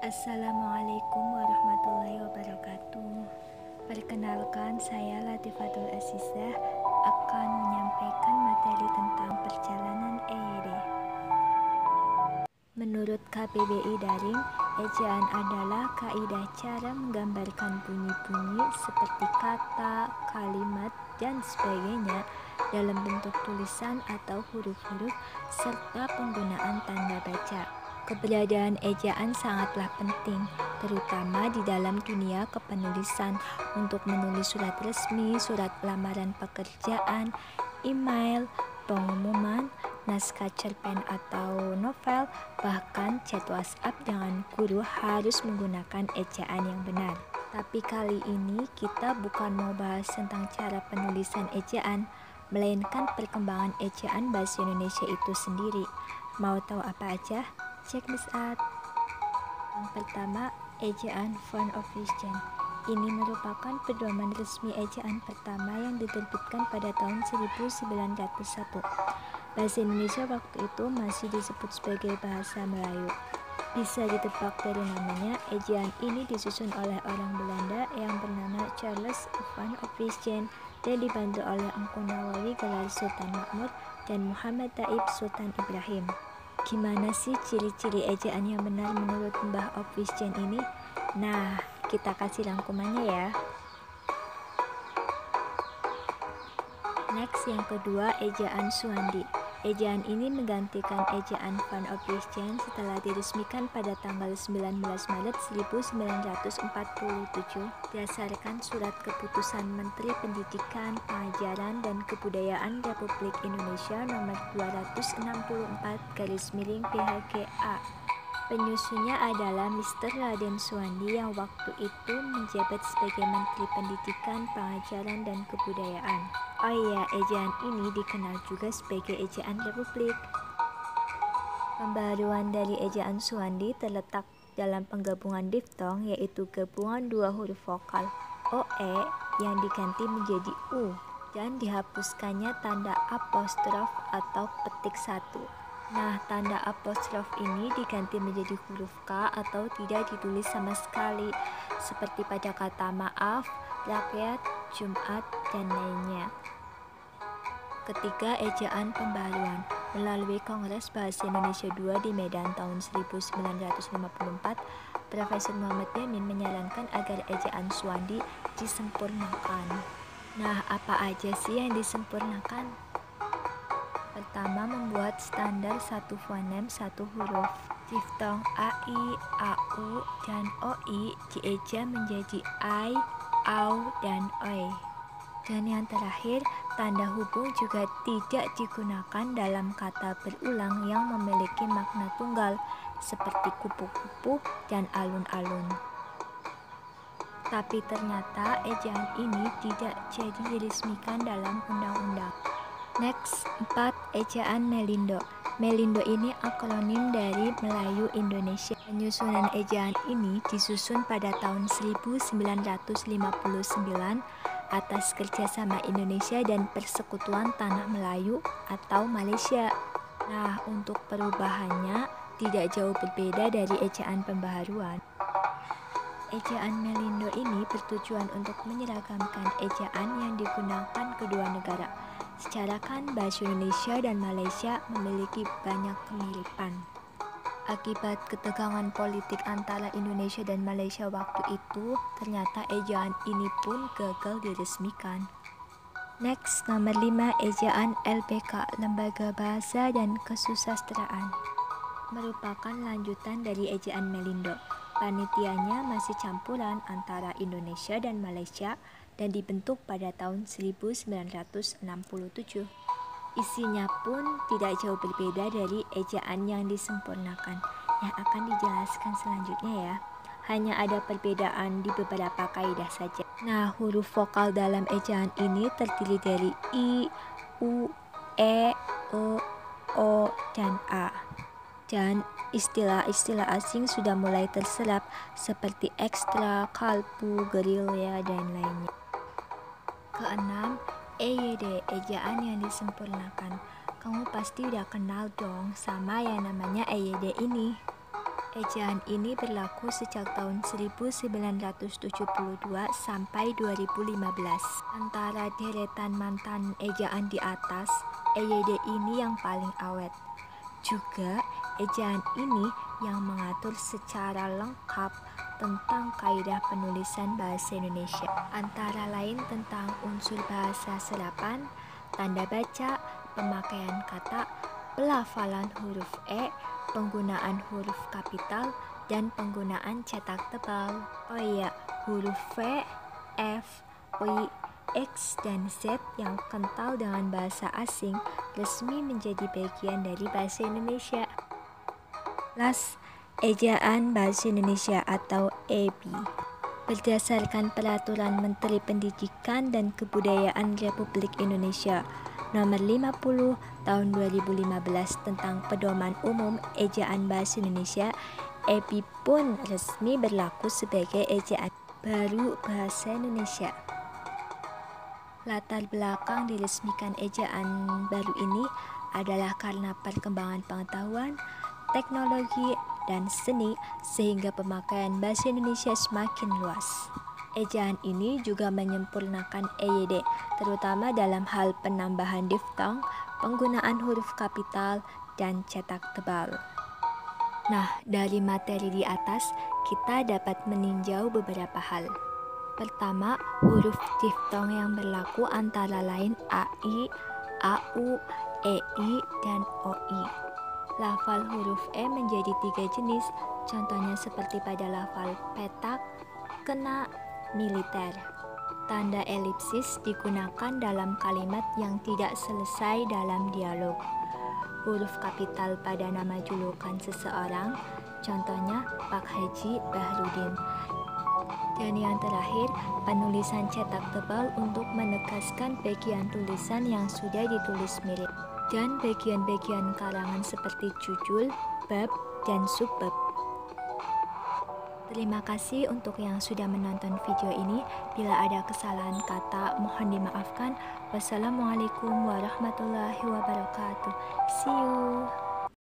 Assalamualaikum warahmatullahi wabarakatuh. Perkenalkan, saya Latifatul Azizah akan menyampaikan materi tentang perjalanan EYD. Menurut KBBI Daring, ejaan adalah kaidah cara menggambarkan bunyi-bunyi seperti kata, kalimat, dan sebagainya dalam bentuk tulisan atau huruf-huruf serta penggunaan tanda baca. Keberadaan ejaan sangatlah penting, terutama di dalam dunia kepenulisan untuk menulis surat resmi, surat lamaran pekerjaan, email, pengumuman, naskah cerpen atau novel, bahkan chat WhatsApp dengan guru harus menggunakan ejaan yang benar. Tapi kali ini kita bukan mau bahas tentang cara penulisan ejaan, melainkan perkembangan ejaan bahasa Indonesia itu sendiri. Mau tahu apa aja? Check this out. Yang pertama, ejaan Font of Vision. Ini merupakan pedoman resmi ejaan pertama yang diterbitkan pada tahun 1901. Bahasa Indonesia waktu itu masih disebut sebagai bahasa Melayu. Bisa ditebak dari namanya, ejaan ini disusun oleh orang Belanda yang bernama Charles Font of Vision dan dibantu oleh Engku Nawawi gelar Sultan Makmur dan Muhammad Taib Sultan Ibrahim. Gimana sih ciri-ciri ejaan yang benar menurut Mbah of Vision ini? Nah, kita kasih rangkumannya ya. Next, yang kedua, ejaan Suwandi. Ejaan ini menggantikan ejaan Font of Vision setelah diresmikan pada tanggal 19 Maret 1947 berdasarkan surat keputusan Menteri Pendidikan, Pengajaran, dan Kebudayaan Republik Indonesia nomor 264/PHGA. Penyusunnya adalah Mr. Raden Suwandi yang waktu itu menjabat sebagai Menteri Pendidikan, Pengajaran, dan Kebudayaan. Oh iya, ejaan ini dikenal juga sebagai ejaan Republik. Pembaharuan dari ejaan Suwandi terletak dalam penggabungan diftong, yaitu gabungan dua huruf vokal OE yang diganti menjadi U dan dihapuskannya tanda apostrof atau petik satu. Nah, tanda apostrof ini diganti menjadi huruf K atau tidak ditulis sama sekali, seperti pada kata maaf, rakyat, Jumat, dan lainnya. Ketiga, ejaan pembaharuan. Melalui Kongres Bahasa Indonesia II di Medan tahun 1954, Profesor Muhammad Yamin menyarankan agar ejaan Suwandi disempurnakan. Nah, apa aja sih yang disempurnakan? Pertama, membuat standar satu fonem satu huruf. Diftong AI, AU, dan OI dieja menjadi AI, AU, dan OI. Dan yang terakhir, tanda hubung juga tidak digunakan dalam kata berulang yang memiliki makna tunggal, seperti kupu-kupu dan alun-alun. Tapi ternyata ejaan ini tidak jadi diresmikan dalam undang-undang. Next, 4. Ejaan Melindo. Melindo ini akronim dari Melayu Indonesia. Penyusunan ejaan ini disusun pada tahun 1959 atas kerjasama Indonesia dan Persekutuan Tanah Melayu atau Malaysia. Nah, untuk perubahannya tidak jauh berbeda dari ejaan pembaharuan. Ejaan Melindo ini bertujuan untuk menyeragamkan ejaan yang digunakan kedua negara. Secara kan bahasa Indonesia dan Malaysia memiliki banyak kemiripan. Akibat ketegangan politik antara Indonesia dan Malaysia waktu itu, ternyata ejaan ini pun gagal diresmikan. Next, nomor 5, ejaan LBK, Lembaga Bahasa dan Kesusastraan. Merupakan lanjutan dari ejaan Melindo. Panitianya masih campuran antara Indonesia dan Malaysia dan dibentuk pada tahun 1967. Isinya pun tidak jauh berbeda dari ejaan yang disempurnakan yang akan dijelaskan selanjutnya ya. Hanya ada perbedaan di beberapa kaidah saja. Nah, huruf vokal dalam ejaan ini terdiri dari I, U, E, O, dan A. Dan istilah-istilah asing sudah mulai terserap seperti ekstra, kalbu, gerilya, dan lainnya. Keenam, EYD, ejaan yang disempurnakan. Kamu pasti udah kenal dong sama yang namanya EYD ini. Ejaan ini berlaku sejak tahun 1972 sampai 2015. Antara deretan mantan ejaan di atas, EYD ini yang paling awet. Juga, ejaan ini yang mengatur secara lengkap tentang kaidah penulisan bahasa Indonesia, antara lain tentang unsur bahasa serapan, tanda baca, pemakaian kata, pelafalan huruf E, penggunaan huruf kapital, dan penggunaan cetak tebal. Oh iya, huruf V, F, Y, X, dan Z yang kental dengan bahasa asing resmi menjadi bagian dari bahasa Indonesia. Las, Ejaan Bahasa Indonesia atau EBI. Berdasarkan Peraturan Menteri Pendidikan dan Kebudayaan Republik Indonesia Nomor 50 Tahun 2015 tentang Pedoman Umum Ejaan Bahasa Indonesia, EBI pun resmi berlaku sebagai ejaan baru bahasa Indonesia. Latar belakang diresmikan ejaan baru ini adalah karena perkembangan pengetahuan, teknologi, dan seni sehingga pemakaian bahasa Indonesia semakin luas. Ejaan ini juga menyempurnakan EYD, terutama dalam hal penambahan diftong, penggunaan huruf kapital, dan cetak tebal. Nah, dari materi di atas, kita dapat meninjau beberapa hal. Pertama, huruf diftong yang berlaku antara lain AI, AU, EI, dan OI. Lafal huruf E menjadi 3 jenis, contohnya seperti pada lafal petak, kena, militer. Tanda elipsis digunakan dalam kalimat yang tidak selesai dalam dialog. Huruf kapital pada nama julukan seseorang, contohnya Pak Haji Bahrudin. Dan yang terakhir, penulisan cetak tebal untuk menegaskan bagian tulisan yang sudah ditulis mirip, dan bagian-bagian karangan seperti judul, bab, dan subbab. Terima kasih untuk yang sudah menonton video ini. Bila ada kesalahan kata, mohon dimaafkan. Wassalamualaikum warahmatullahi wabarakatuh. See you.